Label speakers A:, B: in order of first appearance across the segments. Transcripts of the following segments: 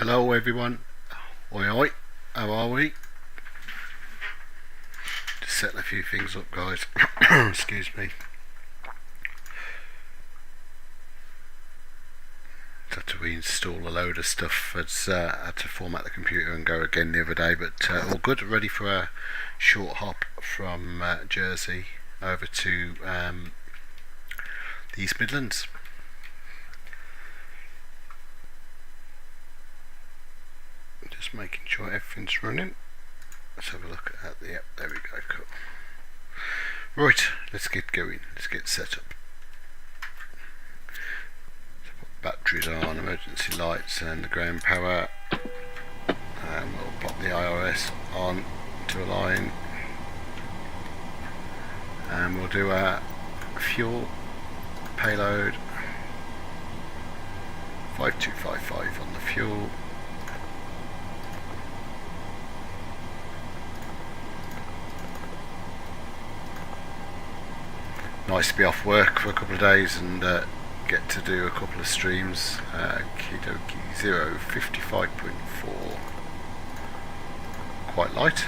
A: Hello everyone. Oi oi, how are we? Just setting a few things up, guys. Excuse me. Had to reinstall a load of stuff. Had to format the computer and go again the other day, but all good. Ready for a short hop from Jersey over to the East Midlands. Just making sure everything's running. Let's have a look at the app. There we go. Cool. Right, let's get going. Let's get set up. Batteries on, emergency lights, and the ground power. And we'll pop the IRS on to a line. And we'll do a fuel payload 5255 on the fuel. Nice to be off work for a couple of days and get to do a couple of streams. Kidoki 055.4, quite light.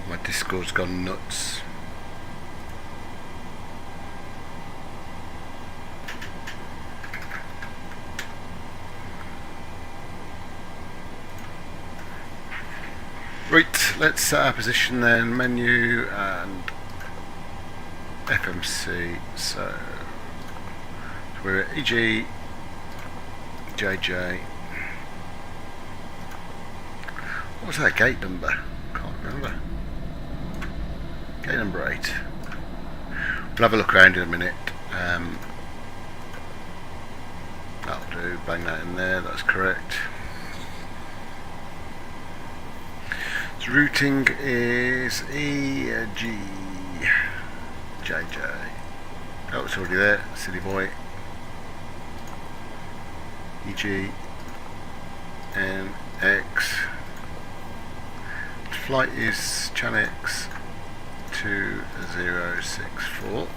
A: My Discord's gone nuts. Right, let's set our position then, menu and FMC. So we're at EGJJ. What was that gate number? Can't remember. Gate number 8. We'll have a look around in a minute. That'll do, bang that in there, that's correct. Routing is EGJJ. Oh, it's already there, silly boy. EGNX. Flight is ChanX 2064.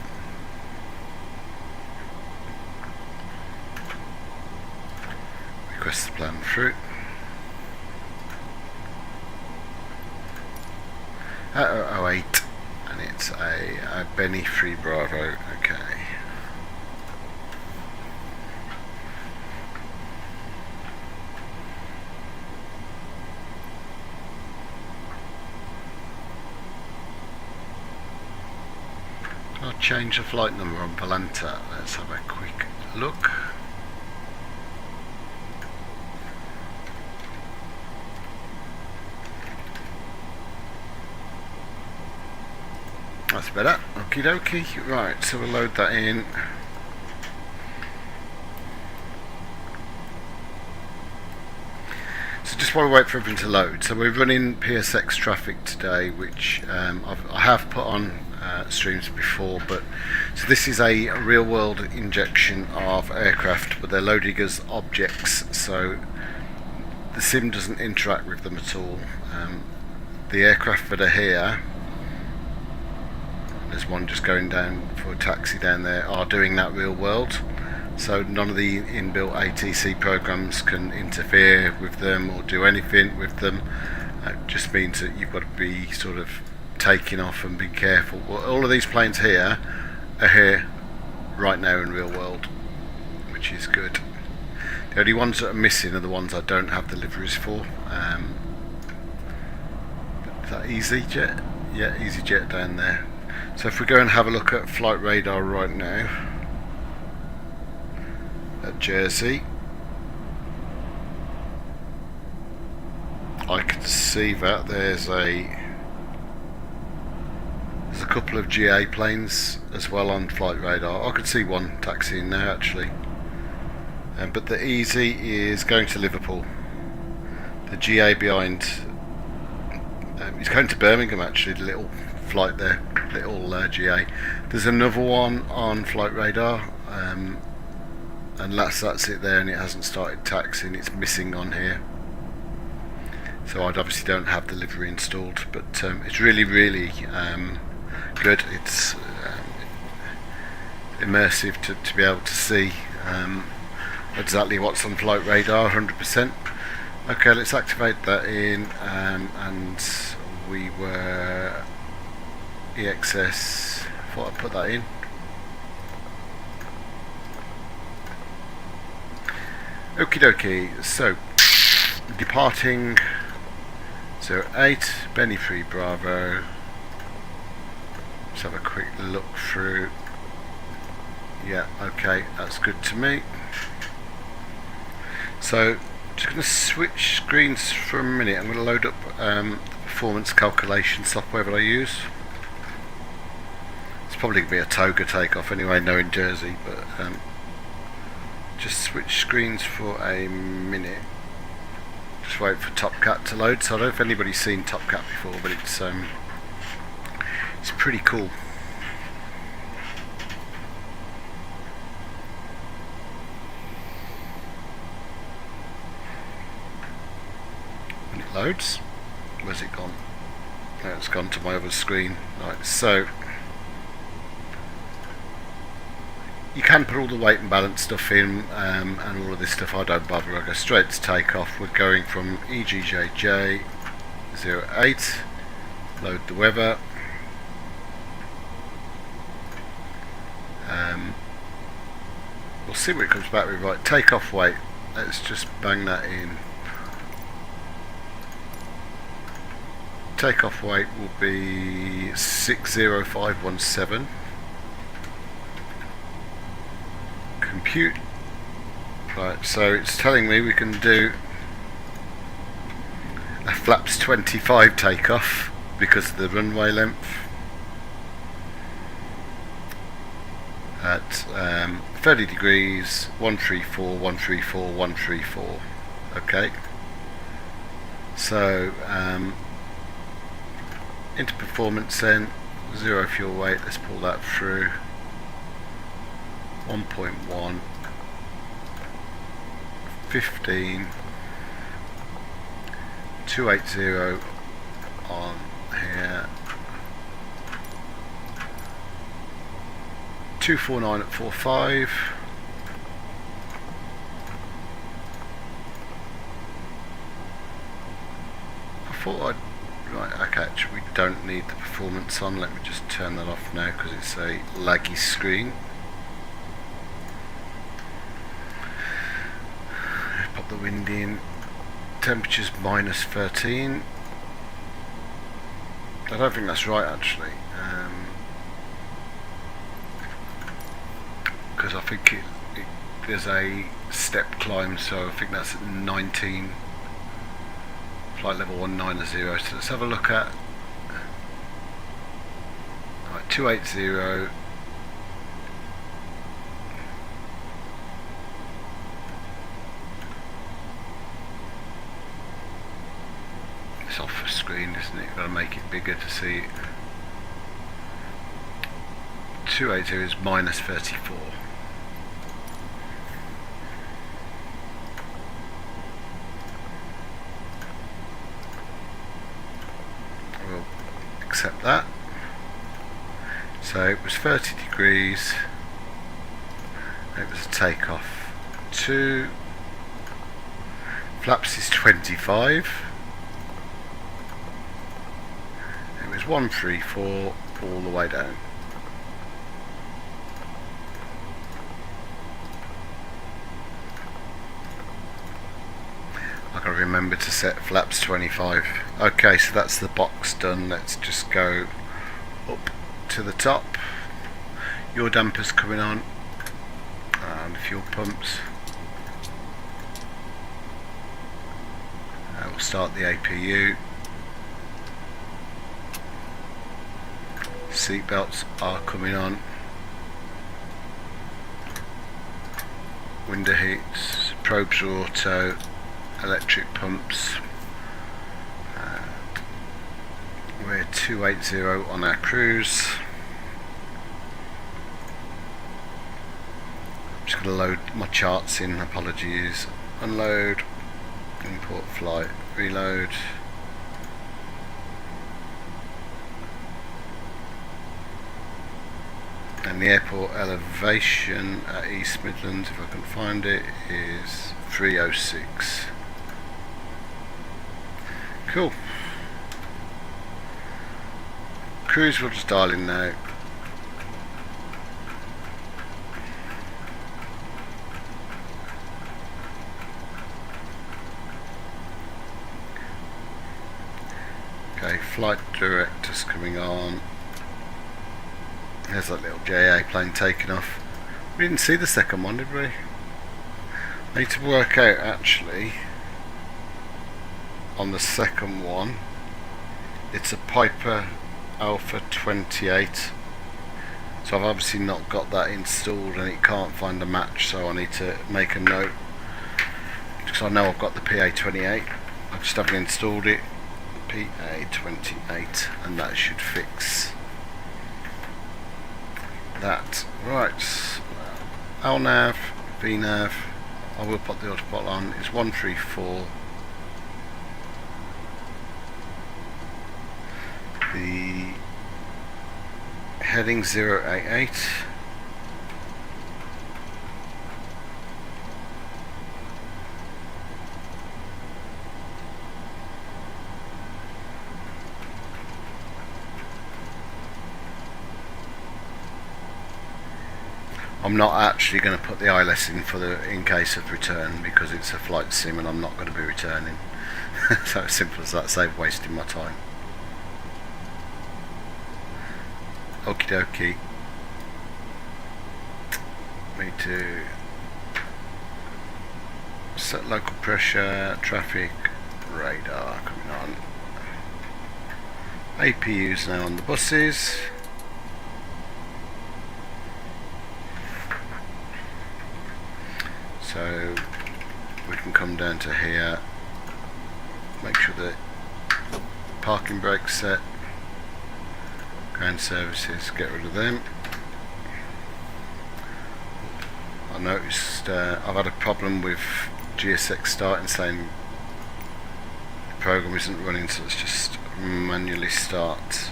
A: Request the plan through. 08, and it's a Benny 3 Bravo. Okay. I'll change the flight number on Valanta. Let's have a quick look. That's better. Okie dokie. Right, so we'll load that in. So just while we wait for everything to load, so we're running PSX traffic today, which I have put on streams before, but so this is a real world injection of aircraft, but they're loading as objects, so the sim doesn't interact with them at all. The aircraft that are here, there's one just going down for a taxi down there, are doing that real world, so none of the inbuilt ATC programs can interfere with them or do anything with them. It just means that you've got to be sort of taking off and be careful. Well, all of these planes here are here right now in real world, which is good. The only ones that are missing are the ones I don't have deliveries for. Is that EasyJet? Yeah, EasyJet down there. So if we go and have a look at flight radar right now at Jersey, I can see that there's a couple of GA planes as well on flight radar. I can see one taxiing now actually, but the Easy is going to Liverpool. The GA behind is going to Birmingham actually, the little flight there, little GA. There's another one on flight radar, and that's it there, and it hasn't started taxiing. It's missing on here, so I obviously don't have delivery installed, but it's really good. It's immersive to be able to see exactly what's on flight radar 100%. Okay, let's activate that in, and we were EXS, thought I'd put that in. Okie dokie, so departing 08, Benny 3 Bravo. Let's have a quick look through. Yeah, okay, that's good to me. So, just going to switch screens for a minute. I'm going to load up the performance calculation software that I use. It's probably going to be a toga takeoff anyway, knowing Jersey, but just switch screens for a minute. Just wait for Top Cat to load. So I don't know if anybody's seen Top Cat before, but it's pretty cool. When it loads, where's it gone? Oh, it's gone to my other screen. Right, so you can put all the weight and balance stuff in, and all of this stuff. I don't bother. I go straight to takeoff. We're going from EGJJ 08. Load the weather. We'll see what it comes back with. Right, takeoff weight. Let's just bang that in. Takeoff weight will be 60517. Compute. Right, so it's telling me we can do a flaps 25 takeoff because of the runway length at 30 degrees, 134, 134, 134. Okay, so into performance then, 0 fuel weight, let's pull that through. 1.1, 15, 280 on here, 249 at 45, I thought right, okay, actually we don't need the performance on. Let me just turn that off now because it's a laggy screen. Pop the wind in. Temperature's minus 13. I don't think that's right actually, because I think there's a step climb, so I think that's at 19. Flight level 190. So let's have a look at 280. It's off the screen, isn't it? Got to make it bigger to see it. 280 is minus 34. We'll accept that. So it was 30 degrees. It was a takeoff. 2. Flaps is 25. It was 134 all the way down. I gotta remember to set flaps 25. Okay, so that's the box done. Let's just go up to the top. Your dampers coming on and fuel pumps. We'll start the APU. Seat belts are coming on. Window heats, probes are auto, electric pumps. We're 280 on our cruise. I'm just going to load my charts in, apologies. Unload, import flight, reload. And the airport elevation at East Midlands, if I can find it, is 306. Cool. Cruise will just dial in now. Okay, flight director's coming on. There's that little JA plane taking off. We didn't see the second one, did we? I need to work out actually on the second one. It's a Piper Alpha 28. So I've obviously not got that installed and it can't find a match, so I need to make a note. Because I know I've got the PA28. I just haven't installed it. PA28, and that should fix that. Right, LNAV, VNAV, I will put the autopilot on, it's 134. The heading 088. I'm not actually going to put the ILS in case of return because it's a flight sim and I'm not going to be returning. So simple as that, save wasting my time. Okie dokie. Need to set local pressure, traffic, radar coming on. APU's now on the buses. So we can come down to here, make sure that parking brake's set, ground services, get rid of them. I noticed I've had a problem with GSX starting, saying the program isn't running, so let's just manually start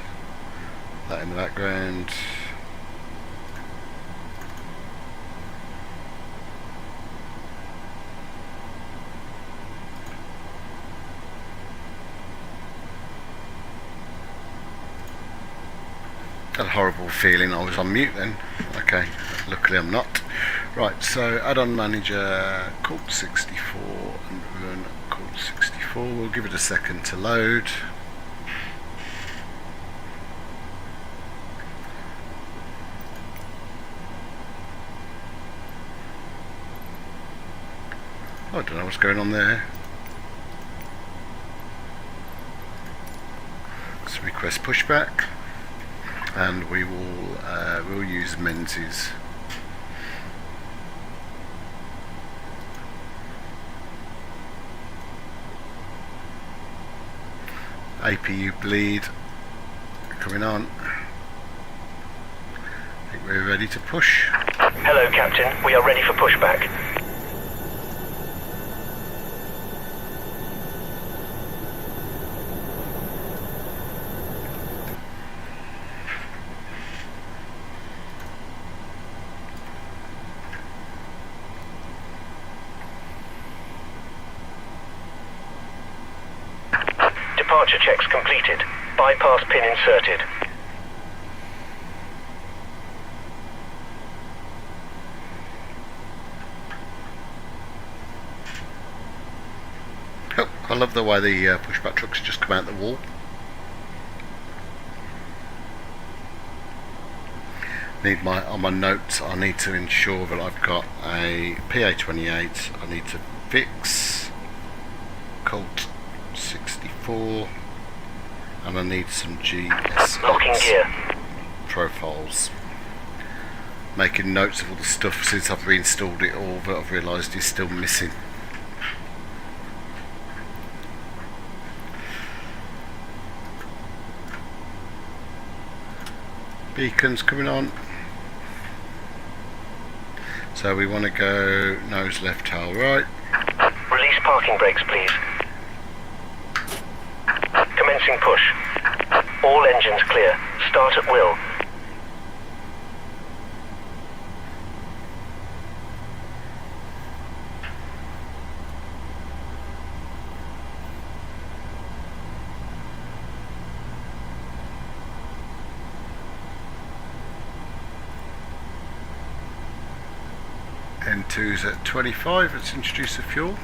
A: that in the background. Got a horrible feeling I was on mute then. Okay, luckily I'm not. Right, so add-on manager, Colt 64 and run Colt 64. We'll give it a second to load. I don't know what's going on there. Let's request pushback. And we will we'll use Menzies. APU bleed coming on. I think we're ready to push.
B: Hello, Captain. We are ready for pushback. Departure checks completed. Bypass pin inserted.
A: Oh, I love the way the pushback trucks just come out the wall. On my notes, I need to ensure that I've got a PA28. I need to fix Colt 64, and I need some GSX profiles. Making notes of all the stuff since I've reinstalled it all that I've realised is still missing. Beacons coming on. So we want to go nose left, tail right.
B: Release parking brakes, please. Commencing push. All engines clear. Start at will.
A: N2's at 25, let's introduce the fuel.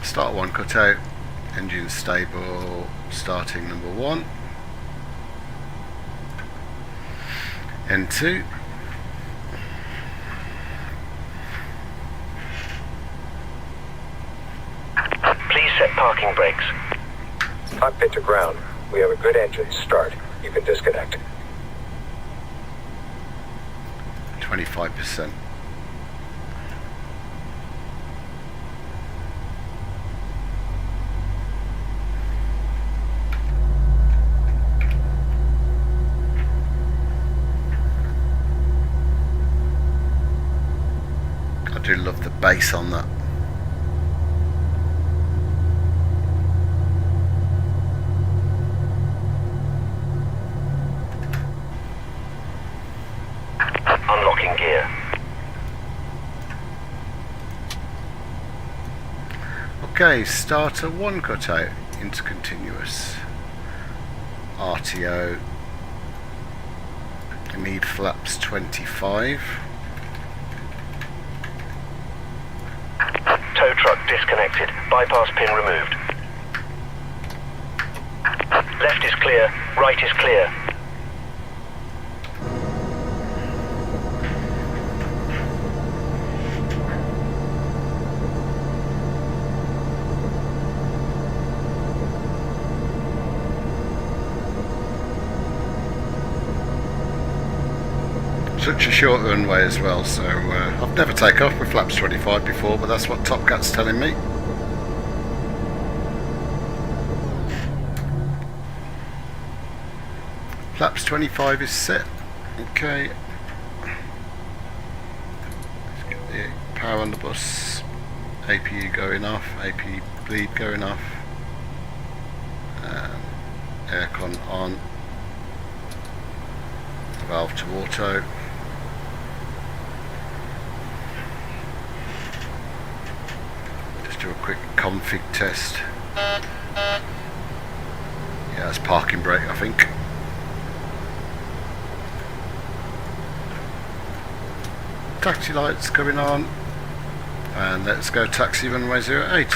A: Start 1 cut out, engine stable, starting number 1, N2,
B: please set parking brakes.
C: Cockpit to ground. We have a good engine. Start. You can disconnect.
A: 25%. I do love the bass on that.
B: Unlocking gear.
A: Okay, starter 1 cut out into continuous. RTO. I need flaps 25.
B: Tow truck disconnected. Bypass pin removed. Left is clear. Right is clear.
A: Such a short runway as well, so I've never taken off with flaps 25 before, but that's what Top Cat's telling me. Flaps 25 is set. Okay. Let's get the power on the bus. APU going off, APU bleed going off. Aircon on. Valve to auto. Do a quick config test. Yeah, it's parking brake, I think. Taxi lights going on, and let's go taxi runway 08.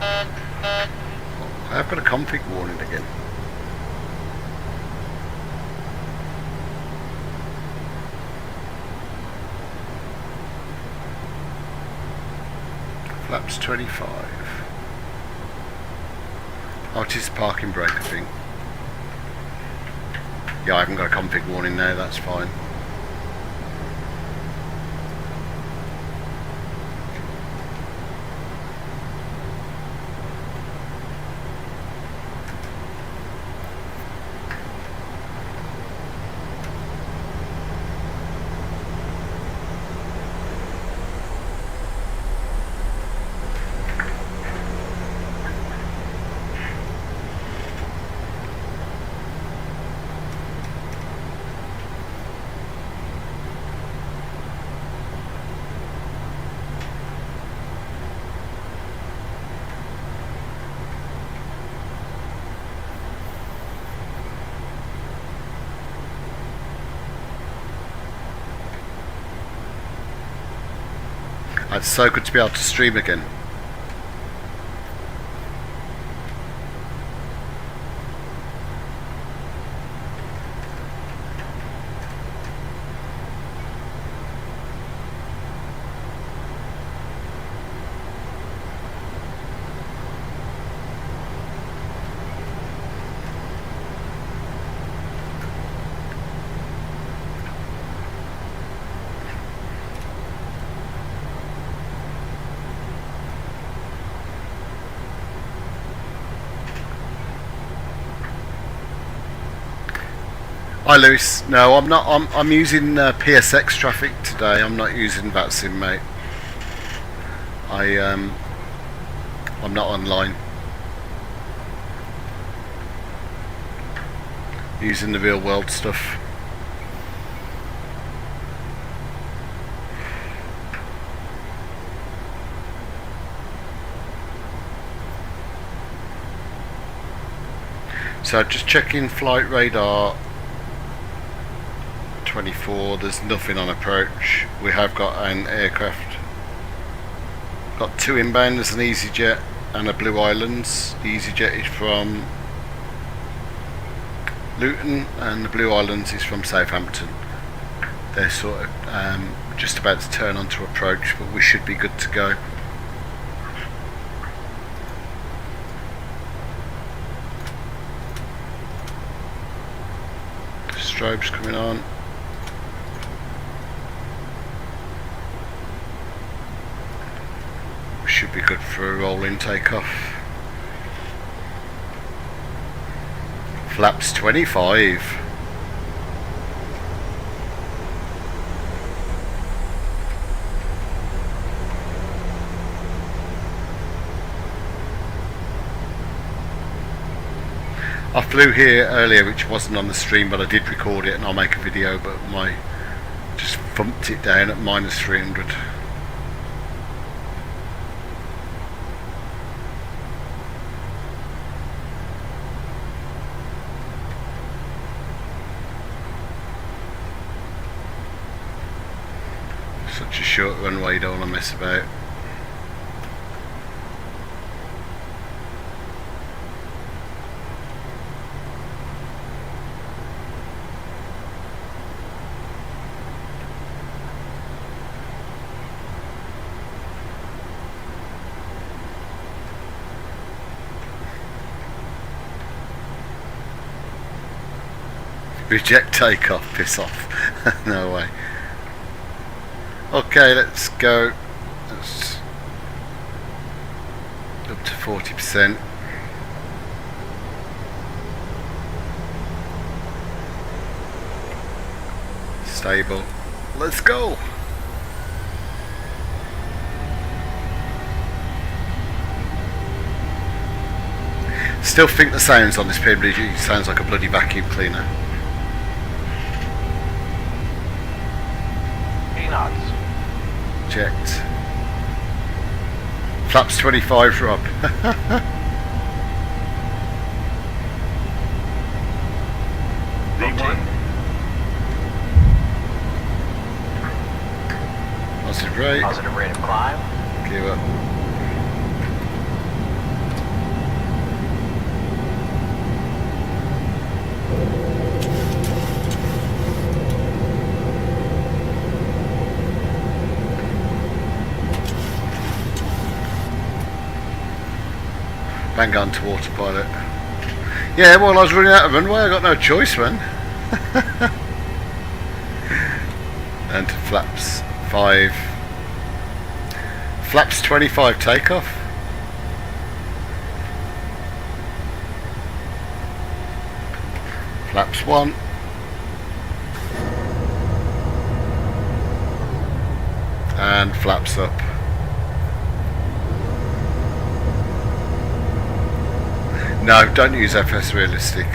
A: Oh, I've got a config warning again. Flaps 25. Oh, it is parking brake, I think. Yeah, I haven't got a config warning now, that's fine. It's so good to be able to stream again. Hi Lewis. No, I'm not. I'm using PSX traffic today. I'm not using VATSIM, mate. I'm not online. Using the real world stuff. So just checking flight radar 24, there's nothing on approach. We have got an aircraft. Got two inbound, there's an EasyJet and a Blue Islands. The EasyJet is from Luton and the Blue Islands is from Southampton. They're sort of just about to turn onto approach, but we should be good to go. Strobes coming on. We should be good for a rolling takeoff. Flaps 25. I flew here earlier, which wasn't on the stream, but I did record it and I'll make a video, but my just thumped it down at -300. Such a short runway, don't want to mess about. Reject takeoff, piss off. No way. Okay, let's go. That's up to 40%. Stable. Let's go. Still think the sounds on this PMDG sounds like a bloody vacuum cleaner.
B: Knots.
A: Checked. Flaps 25, Rob. Positive rate.
B: Positive rate of climb.
A: Gear up. Bang on to autopilot. Yeah, well, I was running out of runway, I got no choice, man. And flaps 5. Flaps 25 takeoff. Flaps 1. And flaps up. No, don't use FS realistic.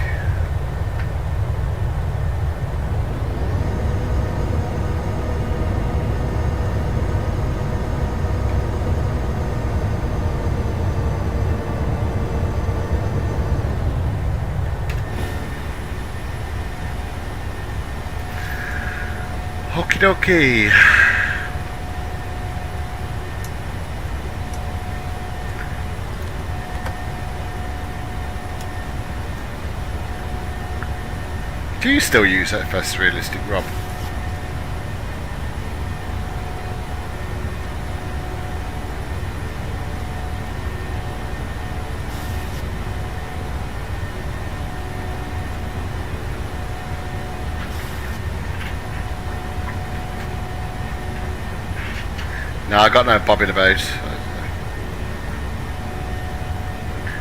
A: Okie dokie. Do you still use FS realistic, Rob? No, I got no bobbing about.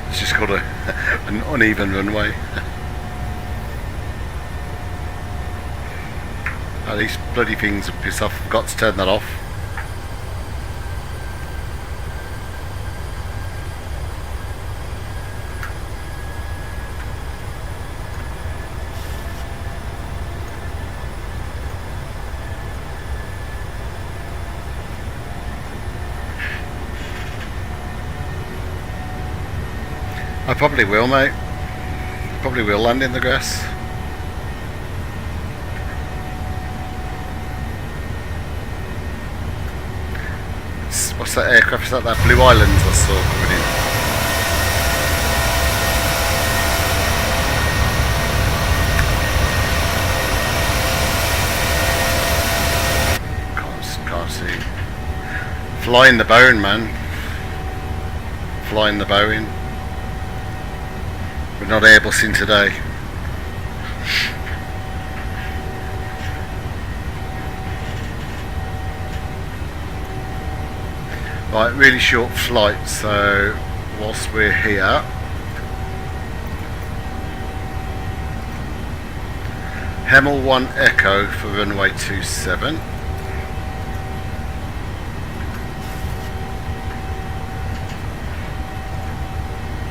A: It's just called an uneven runway. Oh, these bloody things will piss off. I've got to turn that off. I probably will, mate. Probably will land in the grass. What's that aircraft? Is that Blue Islands I saw coming in? Can't see. Flying the bone, man. Flying the bone. We're not Airbusing today. Right, really short flight, so whilst we're here, Hemel 1 Echo for runway 27.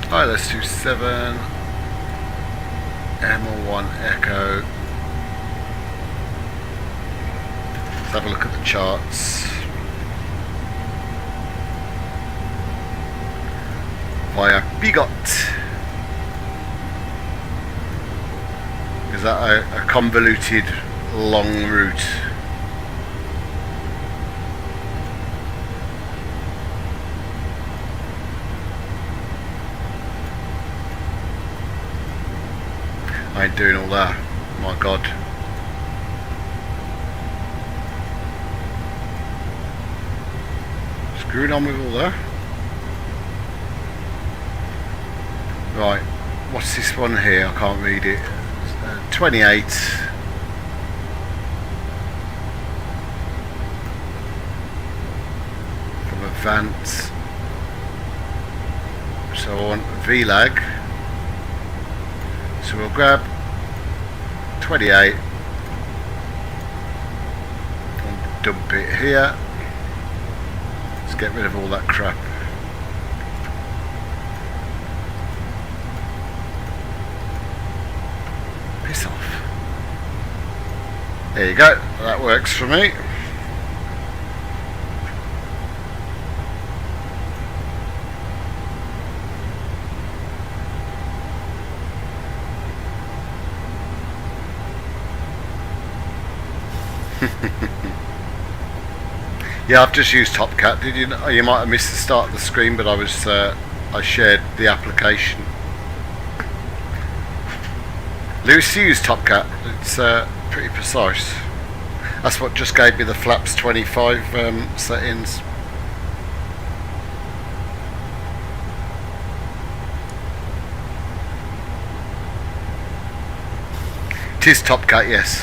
A: Alright, let's do 7. Hemel 1 Echo. Let's have a look at the charts. Via Bigot. Is that a convoluted long route? I ain't doing all that. My God. Screwing on with all that. Right, what's this one here? I can't read it. 28. From Advance. So I want VLAG. So we'll grab 28 and dump it here. Let's get rid of all that crap. Piss off. There you go, that works for me. Yeah, I've just used TopCat. Did you know? You might have missed the start of the screen, but I shared the application. Lewis, you use TopCat. It's pretty precise. That's what just gave me the flaps 25 settings. It is TopCat, yes.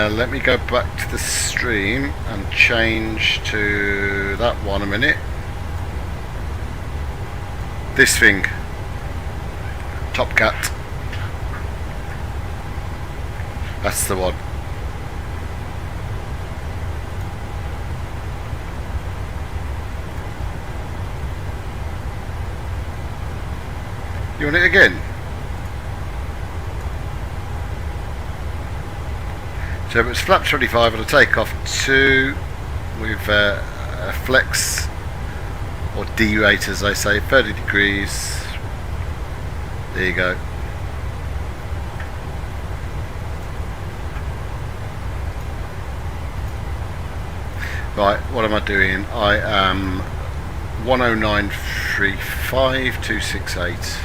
A: Let me go back to the stream and change to that one a minute. This thing. TopCat. That's the one. You want it again? So it's flap 25 on a takeoff 2 with a flex or derate as they say, 30 degrees. There you go. Right, what am I doing? I am 109.35.268.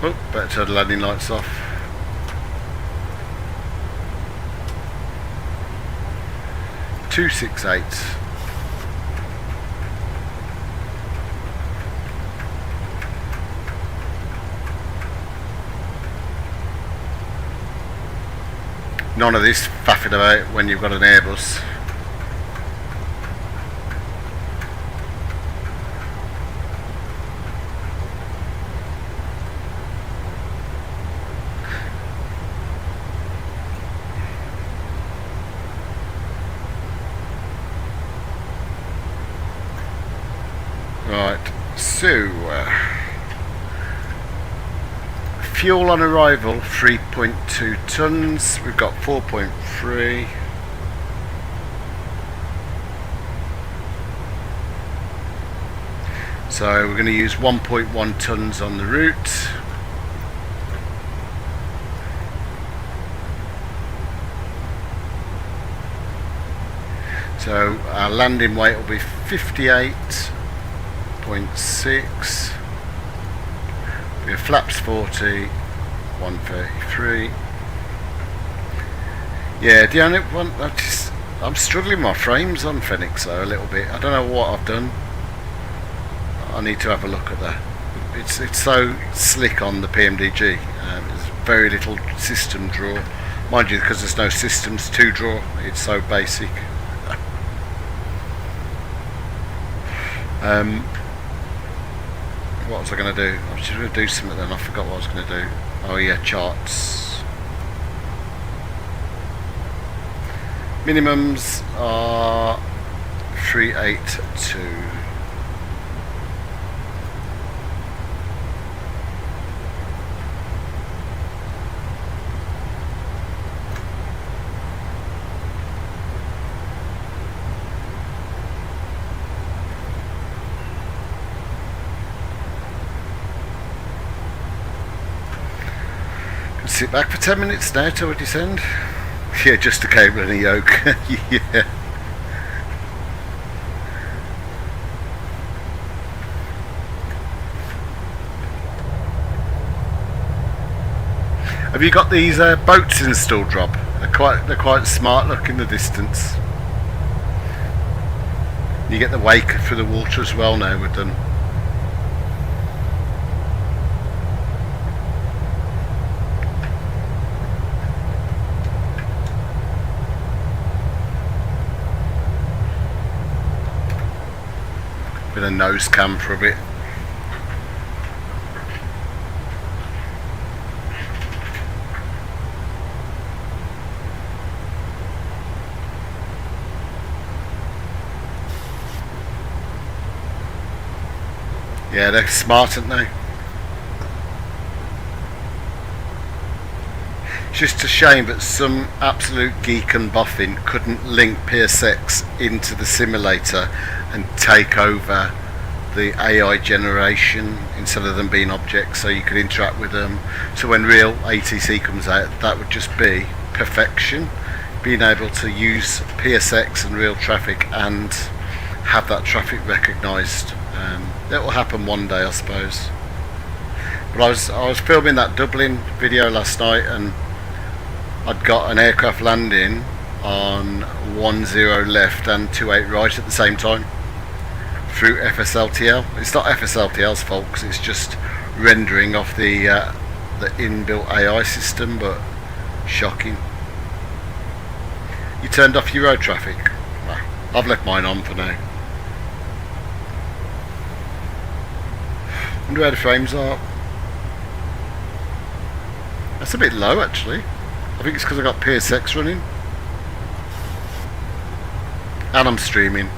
A: Oh, better turn the landing lights off. Two 6.8. None of this faffing about when you've got an Airbus. Right, so fuel on arrival 3.2 tons. We've got 4.3. So we're going to use 1.1 tons on the route. So our landing weight will be 58.6. We have flaps 40, 133. Yeah, the only one I'm struggling with my frames on Phoenix though a little bit. I don't know what I've done. I need to have a look at that. It's so slick on the PMDG. There's very little system draw, mind you, because there's no systems to draw. It's so basic. What was I going to do? I was going to do something then I forgot what I was going to do. Oh yeah, charts. Minimums are 382. Sit back for 10 minutes now till we descend. Yeah, just a cable and a yoke. Yeah. Have you got these boats installed, Rob? They're quite smart look in the distance. You get the wake through the water as well now with them. With a nose cam for a bit. Yeah, they're smart, aren't they? It's just a shame that some absolute geek and boffin couldn't link PSX into the simulator and take over the AI generation instead of them being objects, so you could interact with them. So when real ATC comes out, that would just be perfection. Being able to use PSX and real traffic and have that traffic recognised. That will happen one day, I suppose. But I was filming that Dublin video last night, and I'd got an aircraft landing on 10 left and 28 right at the same time through FSLTL. It's not FSLTL's fault because it's just rendering off the inbuilt AI system, but shocking. You turned off your road traffic? Well, I've left mine on for now. Wonder where the frames are. That's a bit low actually. I think it's because I got PSX running. And I'm streaming.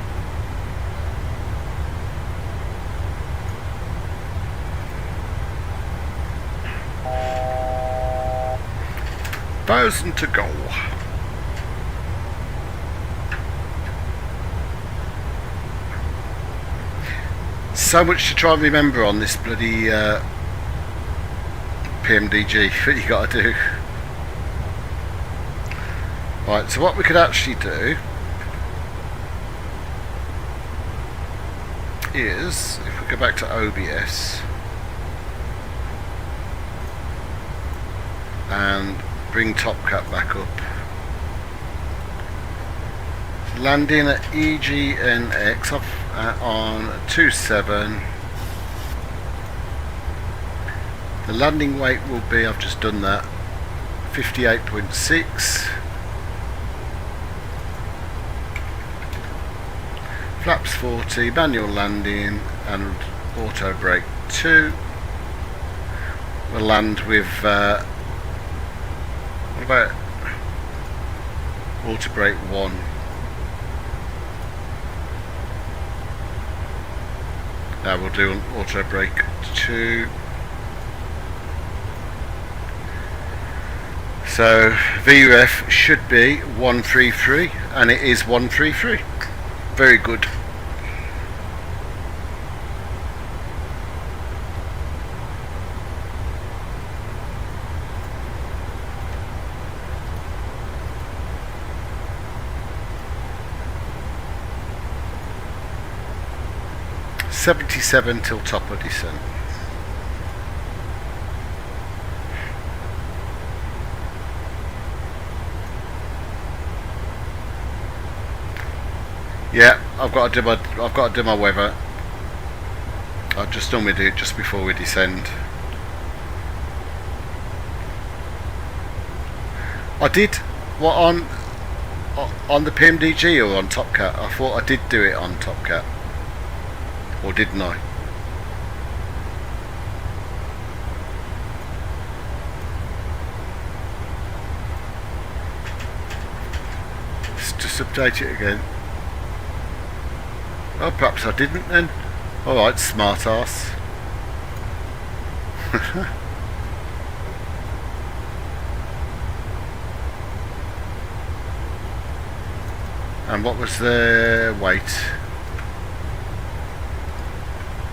A: Thousand to go. So much to try and remember on this bloody PMDG that you got to do. Right, so what we could actually do is, if we go back to OBS and bring Top Cat back up, landing at EGNX on 27. The landing weight will be, I've just done that, 58.6. Flaps 40, manual landing and auto brake 2. We'll land with what about auto brake 1? Now we'll do an auto brake 2. So VUF should be 133, and it is 133. Very good. .77 till top of descent. Yeah, I've got to do my weather. I just normally do it just before we descend. I did what on the PMDG or on Top Cat? I thought I did do it on Top Cat, or didn't I? Let's just update it again. Oh, perhaps I didn't then. Alright, smart ass. And what was the weight?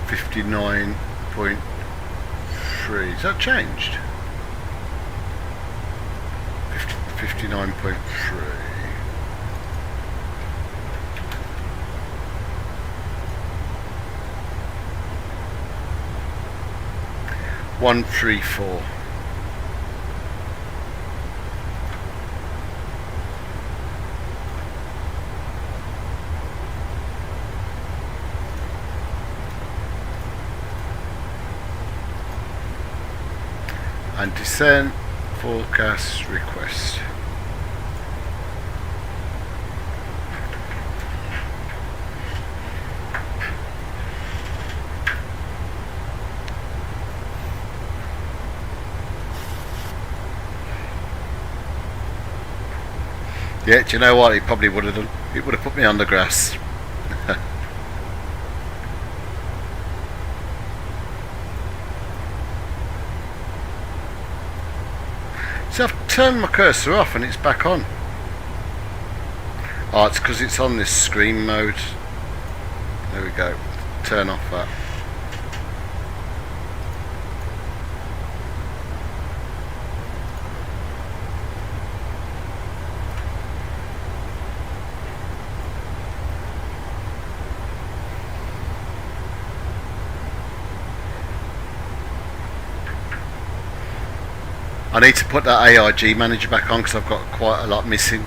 A: 59.3. Is that changed? 59.3. One, 3, 4. And descent forecast request. Yeah, do you know what? It probably would have done. It would have put me on the grass. So I've turned my cursor off and it's back on. Oh, it's because it's on this screen mode. There we go. Turn off that. I need to put that AIG manager back on because I've got quite a lot missing.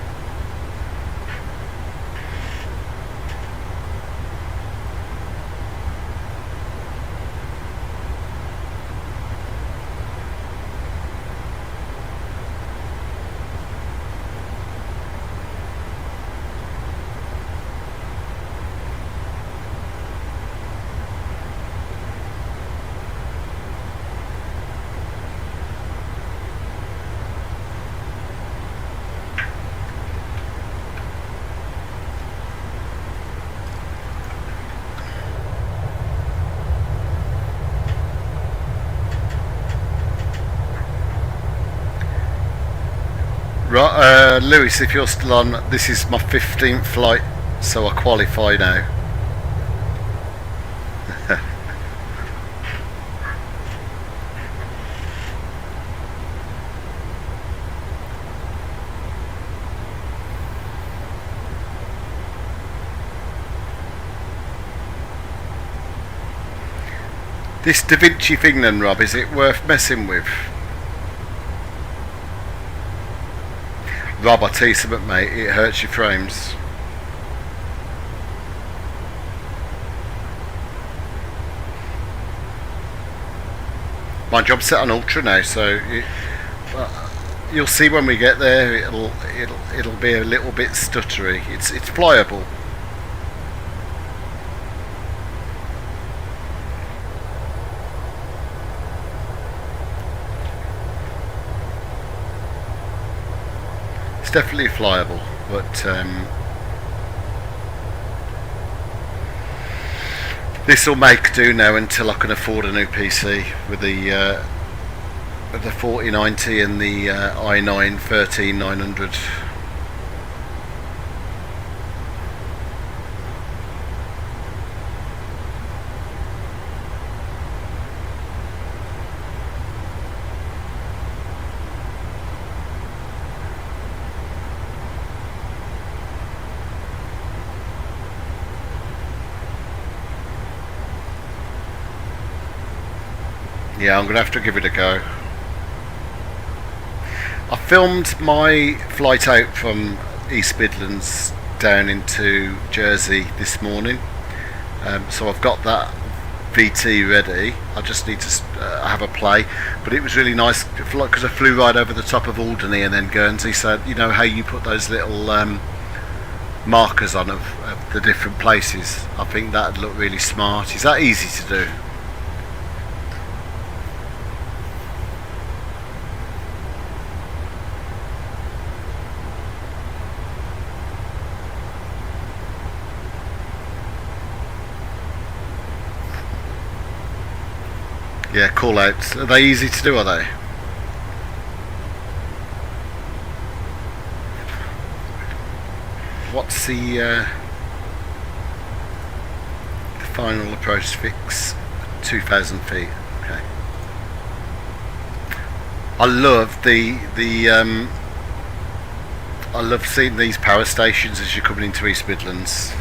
A: Right, Lewis, if you're still on, this is my 15th flight, so I qualify now. This Da Vinci thing then, Rob, is it worth messing with? Rob, I tell you something, mate, it hurts your frames. My job's set on ultra now, so you'll see when we get there. It'll be a little bit stuttery. It's flyable. It's definitely flyable, but this will make do now until I can afford a new PC with the 4090 and the i9 13900. Yeah, I'm going to have to give it a go. I filmed my flight out from East Midlands down into Jersey this morning, so I've got that VT ready. I just need to have a play, but it was really nice because I flew right over the top of Alderney and then Guernsey, so you know how you put those little markers on of the different places. I think that'd look really smart. Is that easy to do? Yeah, call outs. Are they easy to do, are they? What's the final approach fix? 2,000 feet. Okay. I love I love seeing these power stations as you're coming into East Midlands.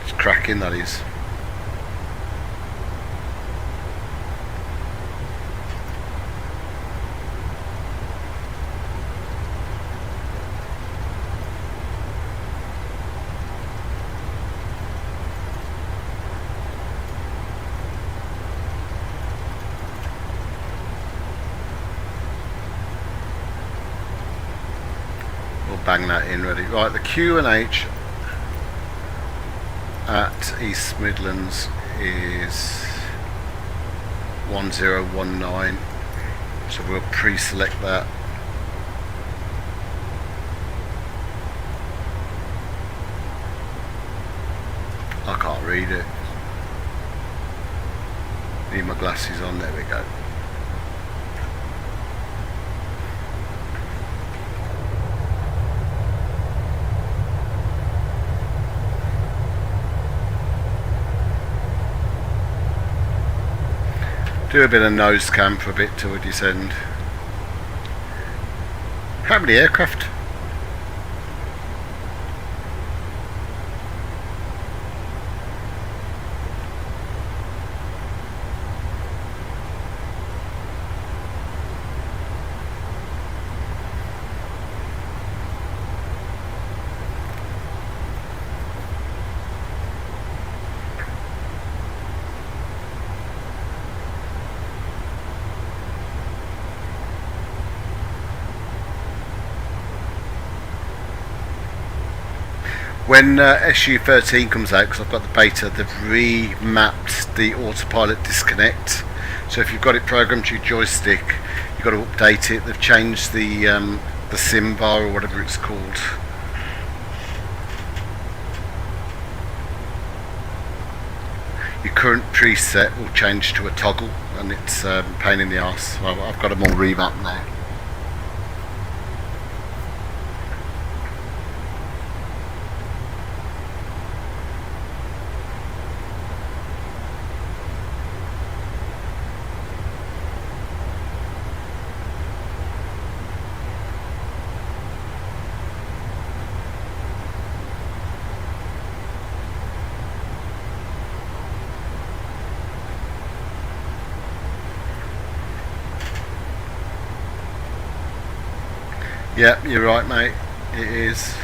A: It's cracking, that is. Bang that in ready. Right, the Q&H at East Midlands is 1019, so we'll pre-select that. I can't read it. Need my glasses on. There we go. Do a bit of nose cam for a bit till we descend. How many aircraft? When SU13 comes out, because I've got the beta, they've remapped the autopilot disconnect. So if you've got it programmed to your joystick, you've got to update it. They've changed the SIM bar or whatever it's called. Your current preset will change to a toggle, and it's a pain in the arse. Well, I've got them all remapped now. Yeah, you're right, mate. It is.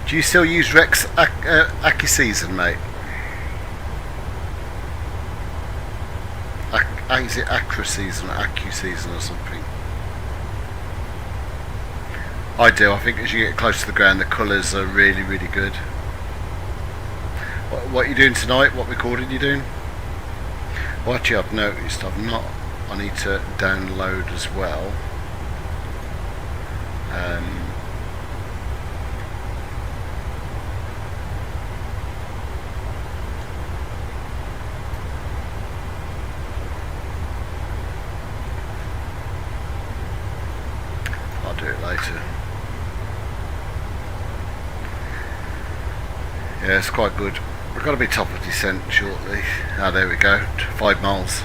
A: Do you still use Rex Aki season, mate? is it Acra season, Acu season or something? I do. I think as you get close to the ground, the colours are really, really good. What are you doing tonight? What recording are you doing? Well, actually, I've noticed I've not. I need to download as well. I'll do it later. Yeah, it's quite good. We've got to be top of descent shortly. Ah, there we go. 5 miles.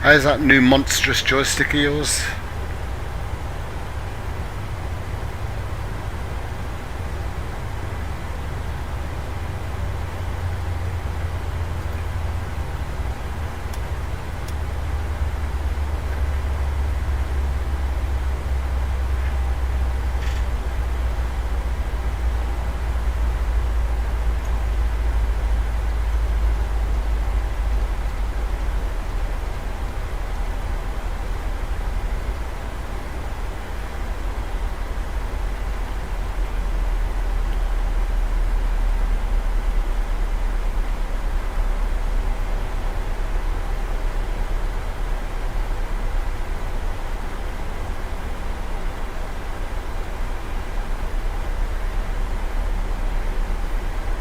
A: How's that new monstrous joystick of yours?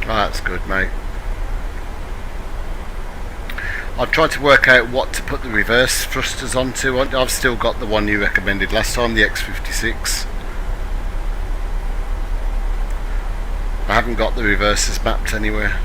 A: Oh, that's good, mate. I've tried to work out what to put the reverse thrusters onto. I've still got the one you recommended last time, the X56. I haven't got the reverses mapped anywhere.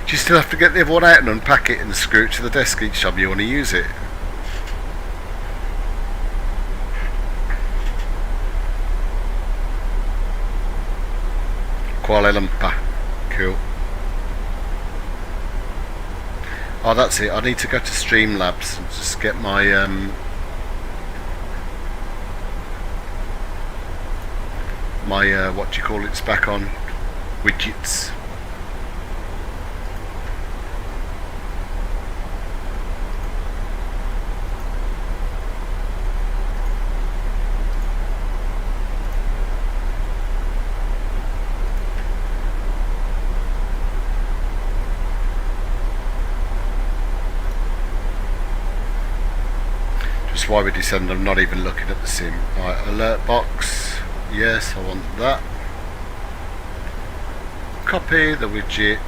A: Do you still have to get the other one out and unpack it and screw it to the desk each time you want to use it? Kuala Lumpur. Cool. Oh, that's it. I need to go to Streamlabs and just get my what do you call it's back on widgets. Just while we descend, I'm not even looking at the sim. Right, alert box. Yes, I want that. Copy the widget.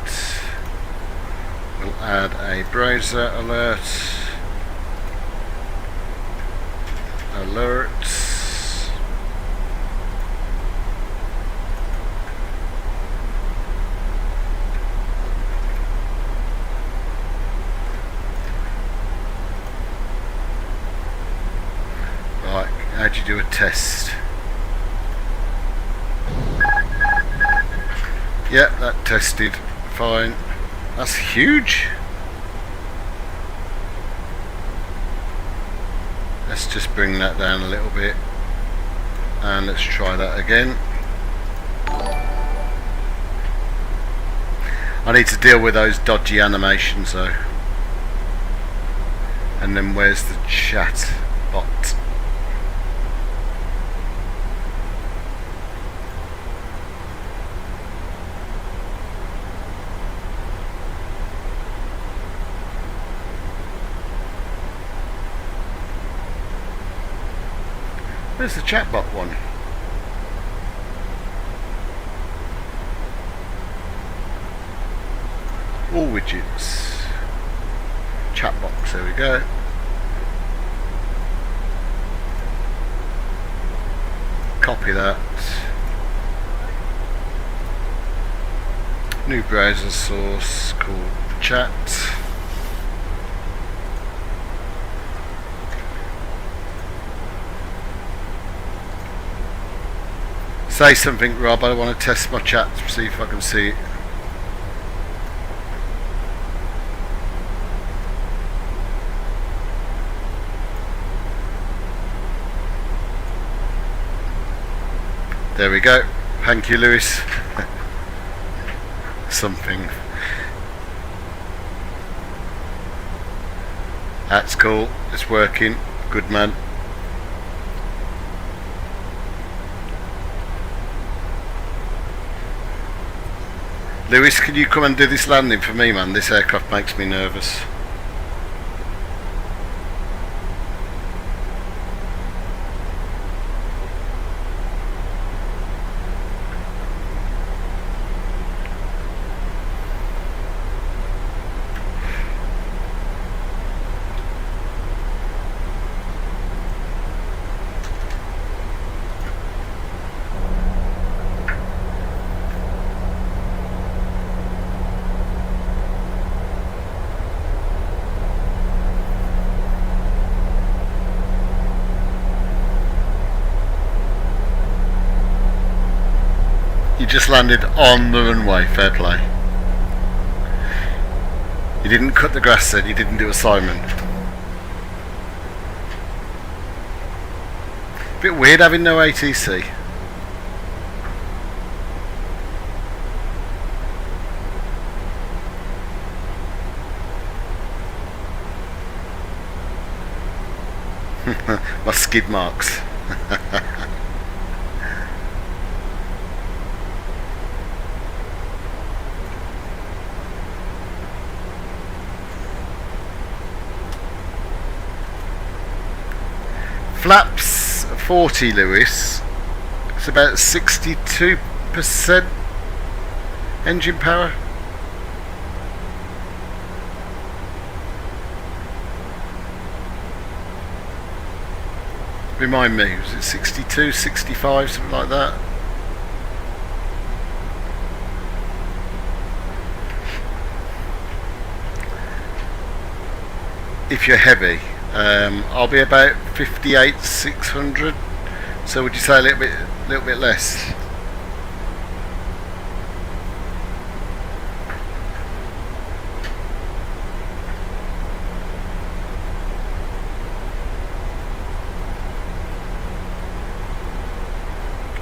A: We'll add a browser alert. Alerts. Right, how do you do a test? Yep, that tested fine. That's huge. Let's just bring that down a little bit and let's try that again. I need to deal with those dodgy animations though. And then where's the chat bot? Where's the chatbot one? All widgets. Chat box, there we go. Copy that. New browser source called chat. Say something, Rob. I want to test my chat to see if I can see it. There we go. Thank you, Lewis. Something. That's cool. It's working. Good man. Lewis, can you come and do this landing for me, man? This aircraft makes me nervous. You just landed on the runway, fair play. You didn't cut the grass then, you didn't do assignment. Bit weird having no ATC. My skid marks. Flaps 40, Lewis. It's about 62% engine power. Remind me, was it 62, 65, something like that? If you're heavy. I'll be about 58, 600. So would you say a little bit less?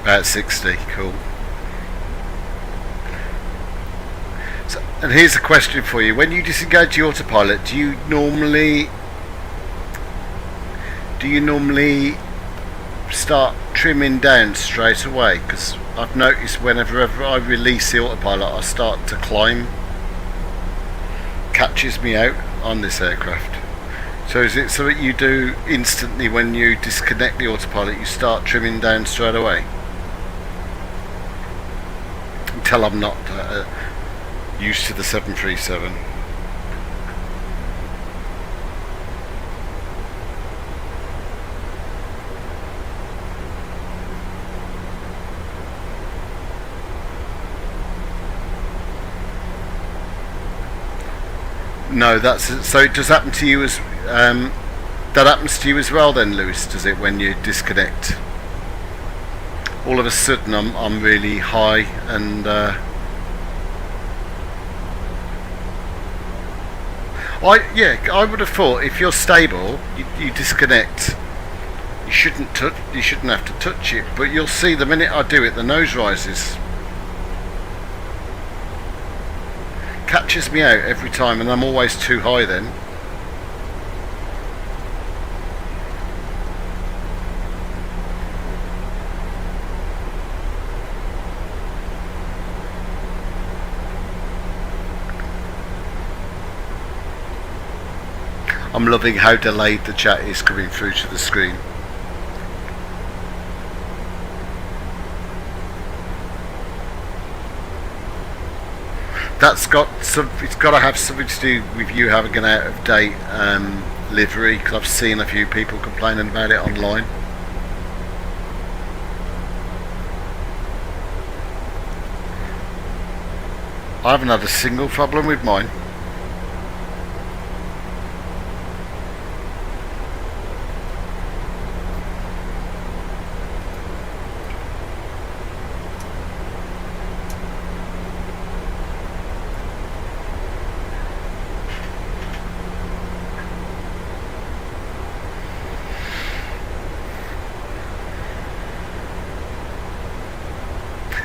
A: About 60. Cool. So, and here's a question for you: when you disengage the autopilot, do you normally start trimming down straight away? Because I've noticed whenever I release the autopilot, I start to climb. Catches me out on this aircraft. So is it something you do instantly when you disconnect the autopilot? You start trimming down straight away? Until I'm not used to the 737. No, that's so. It does happen to you as that happens to you as well, then, Lewis? Does it when you disconnect? All of a sudden, I'm really high, and I would have thought if you're stable, you disconnect. You shouldn't have to touch it, but you'll see the minute I do it, the nose rises. Catches me out every time, and I'm always too high then. I'm loving how delayed the chat is coming through to the screen. that's got some. It's got to have something to do with you having an out of date livery, because I've seen a few people complaining about it online. I haven't had a single problem with mine.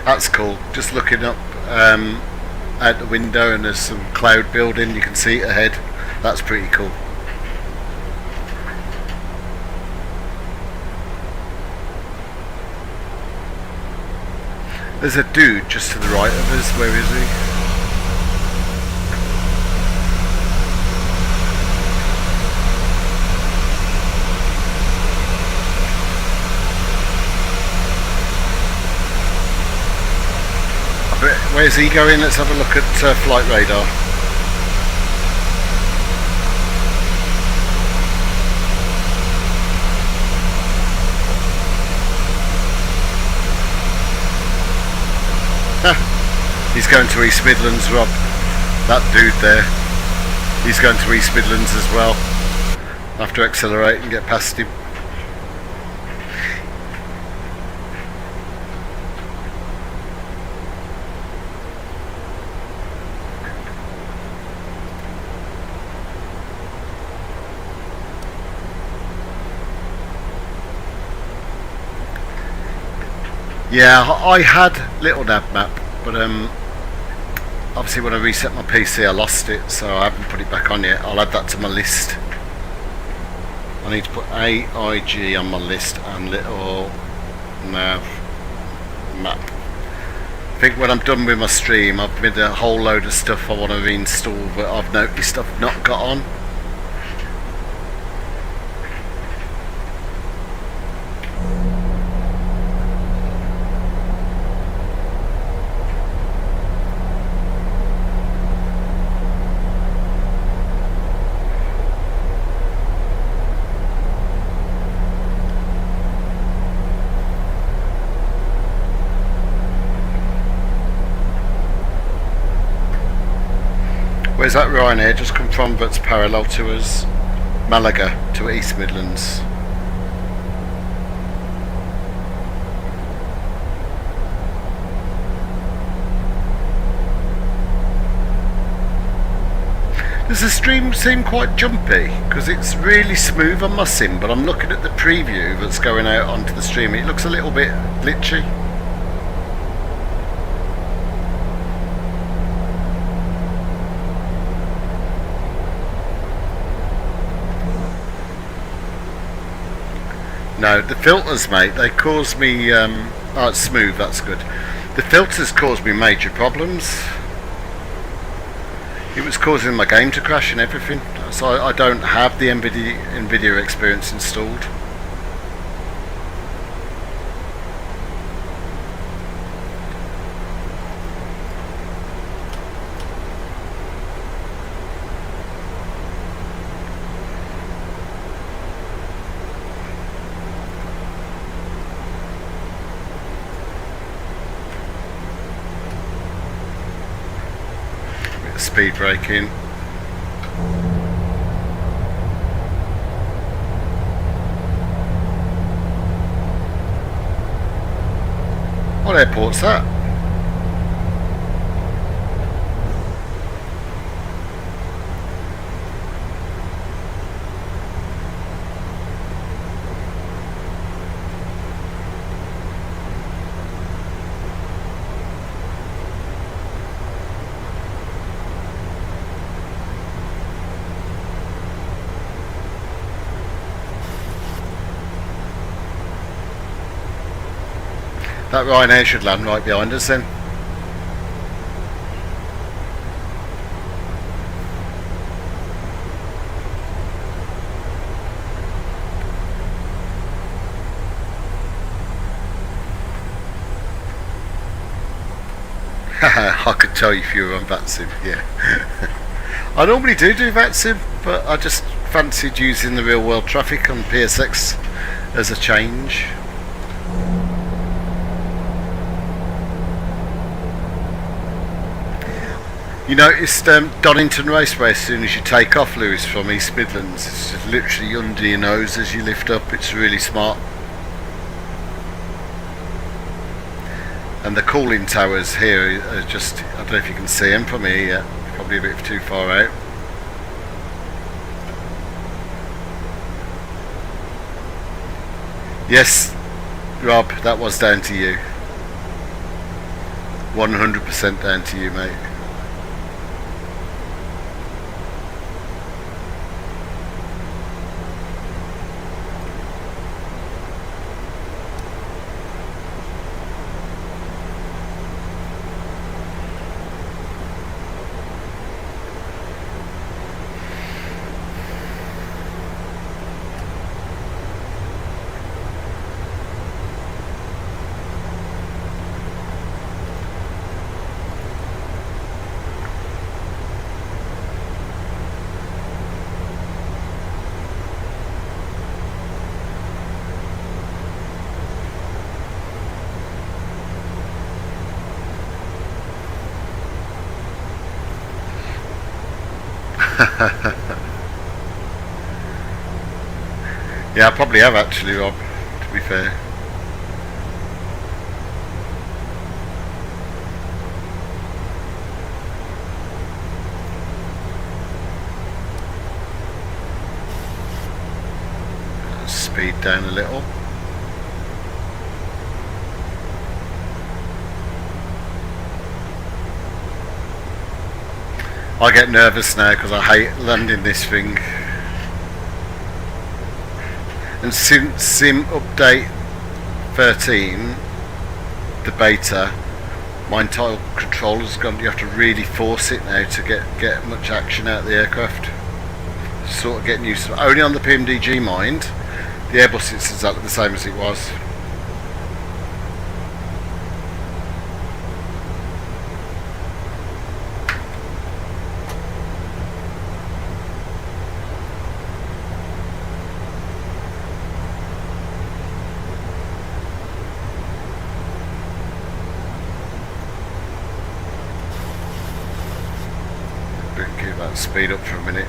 A: That's cool. Just looking up out the window, and there's some cloud building. You can see it ahead. That's pretty cool. There's a dude just to the right of us. Where is he? Where's he going? Let's have a look at flight radar. He's going to East Midlands, Rob. That dude there. He's going to East Midlands as well. I have to accelerate and get past him. Yeah, I had Little Nav Map, but obviously when I reset my PC I lost it, so I haven't put it back on yet. I'll add that to my list. I need to put AIG on my list and Little Nav Map. I think when I'm done with my stream, I've made a whole load of stuff I want to reinstall that I've noticed I've not got on. Where's that Ryanair just come from that's parallel to us? Malaga to East Midlands. Does the stream seem quite jumpy? Because it's really smooth on my sim, but I'm looking at the preview that's going out onto the stream. It looks a little bit glitchy. No, the filters, mate, they cause me, oh, it's smooth, that's good. The filters cause me major problems. It was causing my game to crash and everything, so I don't have the NVDIA experience installed. Speed braking. What airport's that? That Ryanair should land right behind us then. I could tell you if you were on VATSIM, yeah. I normally do VATSIM, but I just fancied using the real world traffic on PSX as a change. You noticed Donington Raceway as soon as you take off, Lewis, from East Midlands. It's just literally under your nose as you lift up. It's really smart. And the cooling towers here are just, I don't know if you can see them from here yet. Probably a bit too far out. Yes, Rob, that was down to you. 100% down to you, mate. Yeah, I probably have actually, Rob, to be fair. Speed down a little. I get nervous now because I hate landing this thing. And since Sim update 13, the beta, my entire controller's gone. You have to really force it now to get much action out of the aircraft. Sort of getting used to it. Only on the PMDG mind, the Airbus is exactly the same as it was. Give that speed up for a minute.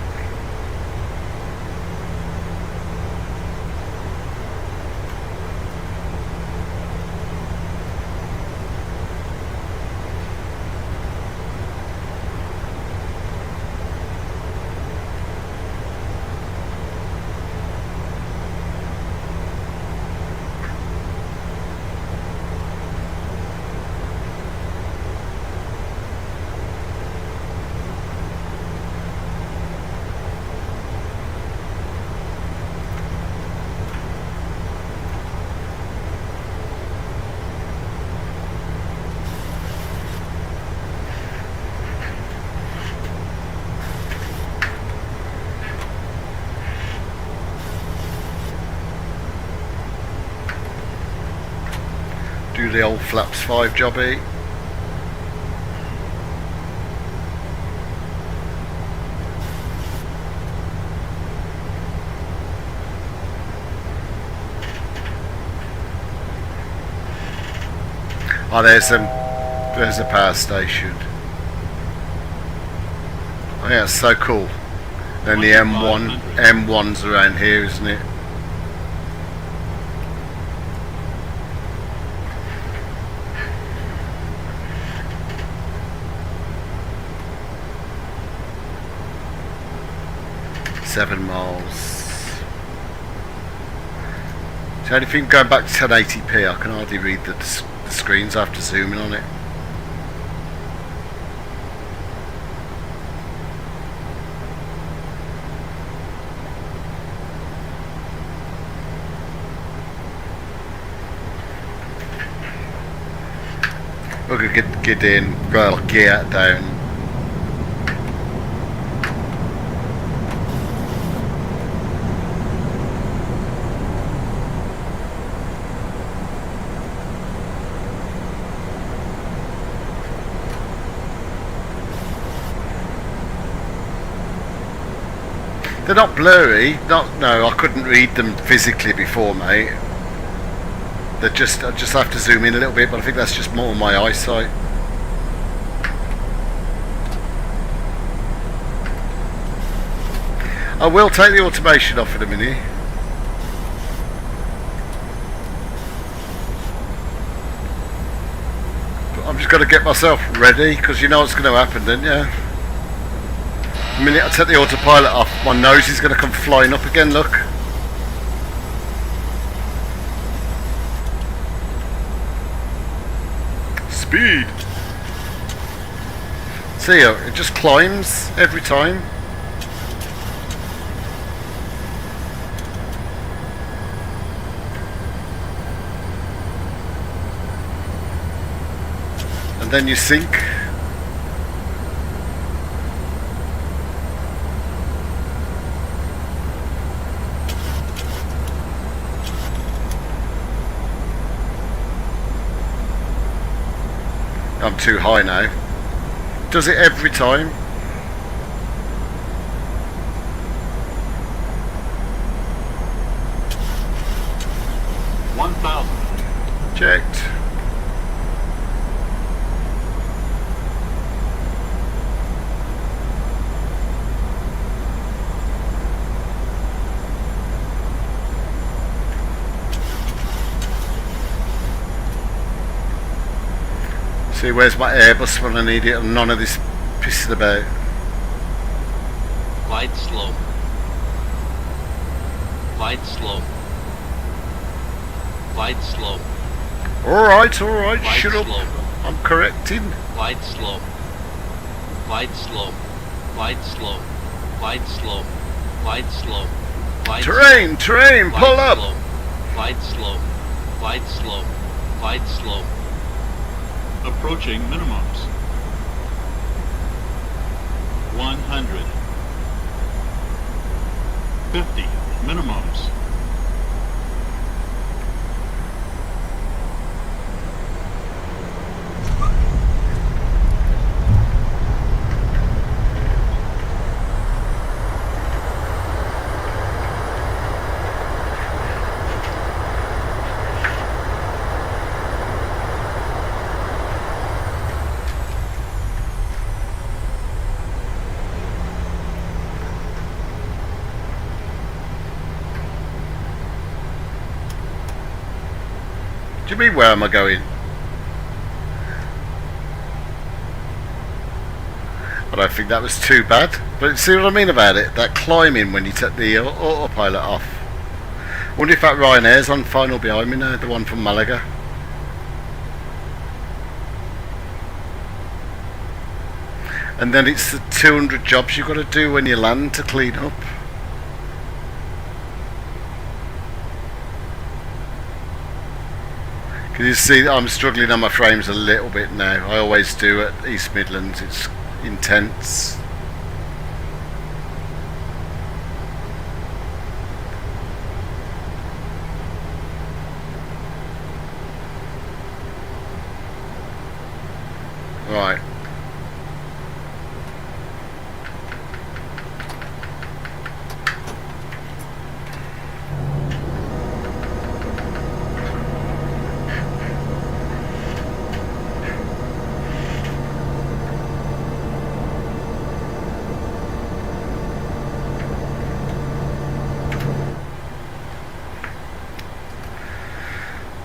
A: Do the old flaps 5 jobby. Oh, there's a power station. Oh yeah, it's so cool. Then the M1's around here, isn't it? $7 miles. So anything going back to 1080p, I can hardly read the screens after zooming on it. We're going to get in, roll gear down. They're not blurry. No, I couldn't read them physically before, mate. I just have to zoom in a little bit, but I think that's just more my eyesight. I will take the automation off in a minute. But I'm just going to get myself ready, because you know what's going to happen, don't you? The minute I take the autopilot off, my nose is going to come flying up again, look. Speed! See, it just climbs every time. And then you sink. I'm too high now. Does it every time? Checked. See, where's my Airbus when I need it and none of this pissing about?
D: Glide slow. Glide slow. Glide slow.
A: Alright,
D: Glide
A: shut up.
D: slow.
A: I'm correcting.
D: Glide slow. Glide slow. Glide slow. Glide slow. Glide slow. Glide
A: Terrain, terrain,
D: slow.
A: pull
D: Glide
A: up.
D: slow. Glide slow. Glide slow. Glide slow.
E: Approaching minimums. 100. 50 minimums.
A: Do you mean where am I going? I don't think that was too bad. But see what I mean about it? That climbing when you take the autopilot off. Wonder if that Ryanair's on final behind me now, the one from Malaga. And then it's the 200 jobs you've got to do when you land to clean up. Can you see that I'm struggling on my frames a little bit now? I always do at East Midlands, it's intense. Right.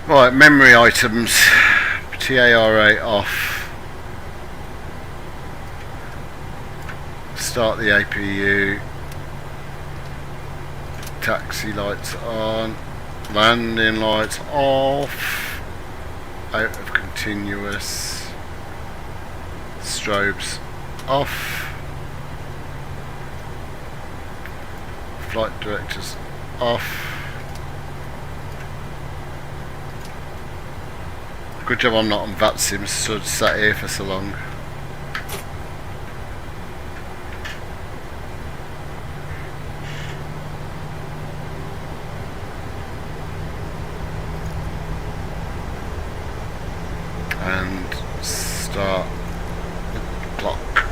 A: Right, memory items, TARA off, start the APU, taxi lights on, landing lights off, out of continuous, strobes off, flight directors off. Good job I'm not on VATSIM, so sat here for so long. And start the clock.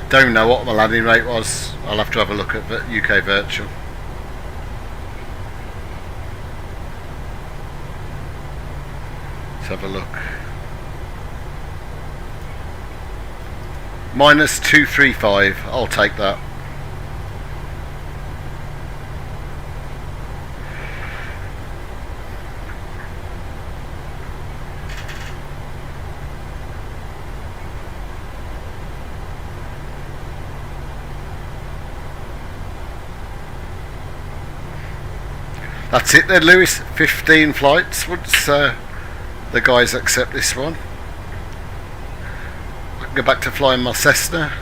A: Don't know what my landing rate was. I'll have to have a look at UK Virtual. Let's have a look. Minus 235. I'll take that. That's it then, Lewis. 15 flights once the guys accept this one. I can go back to flying my Cessna.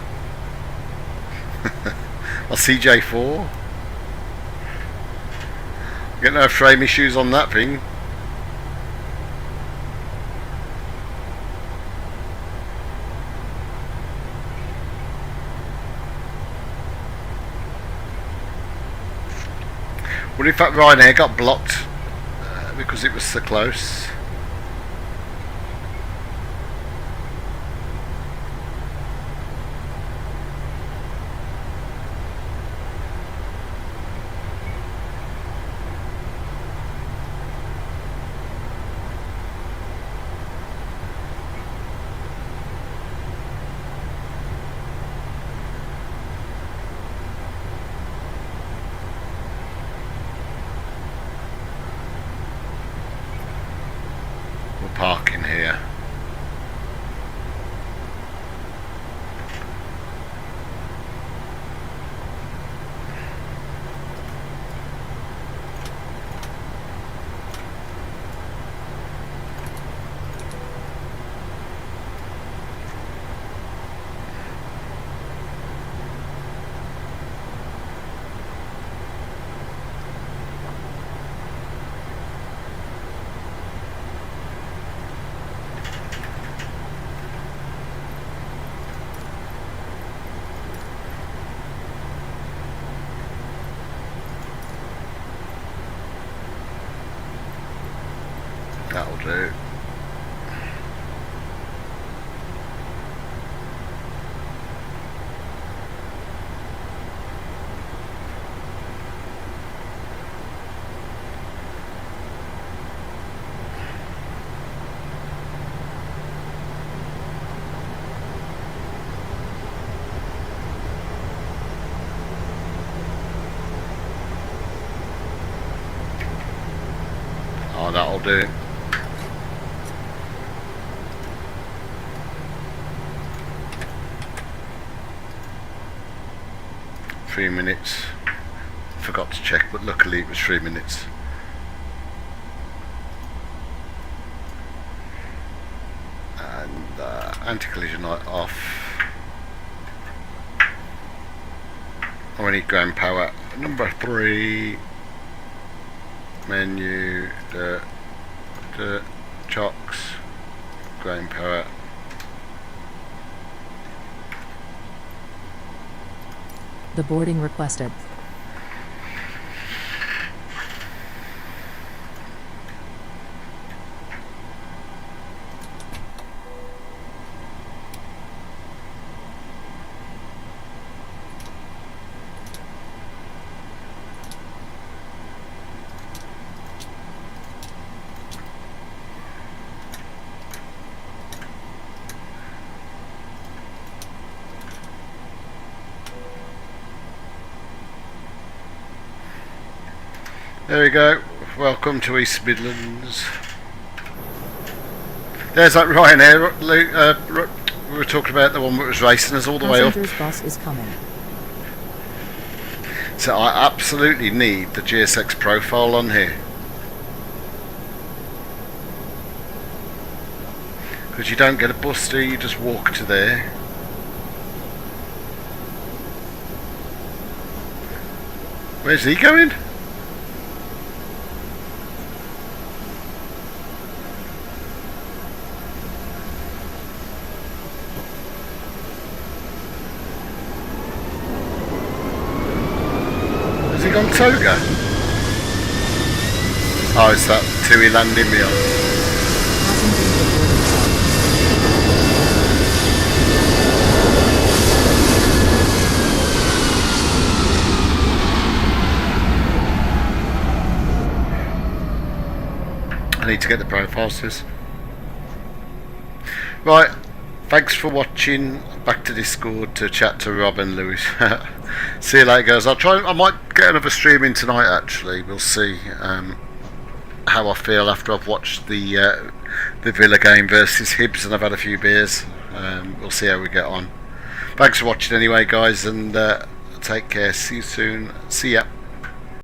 A: My CJ4. Get no frame issues on that thing. Well, in fact, Ryanair got blocked because it was so close. Park in here. That'll do. Oh, that'll do. Three minutes. Forgot to check, but luckily it was 3 minutes. And anti-collision light off. I need ground power. Number 3. Menu. Chocks. Ground power.
F: The boarding requested.
A: There we go. Welcome to East Midlands. There's that Ryanair. We were talking about the one that was racing us all the way up.
F: Passenger's bus is coming.
A: So I absolutely need the GSX profile on here. Because you don't get a bus, do you? You just walk to there. Where's he going? Has he gone Toga? Oh, it's that TUI landing me on. need to get the profiles to us. Right, thanks for watching. Back to Discord to chat to Rob and Lewis. See you later, guys. I might get another stream in tonight. Actually, we'll see how I feel after I've watched the Villa game versus Hibs and I've had a few beers. We'll see how we get on. Thanks for watching anyway, guys, and take care. See you soon. See ya.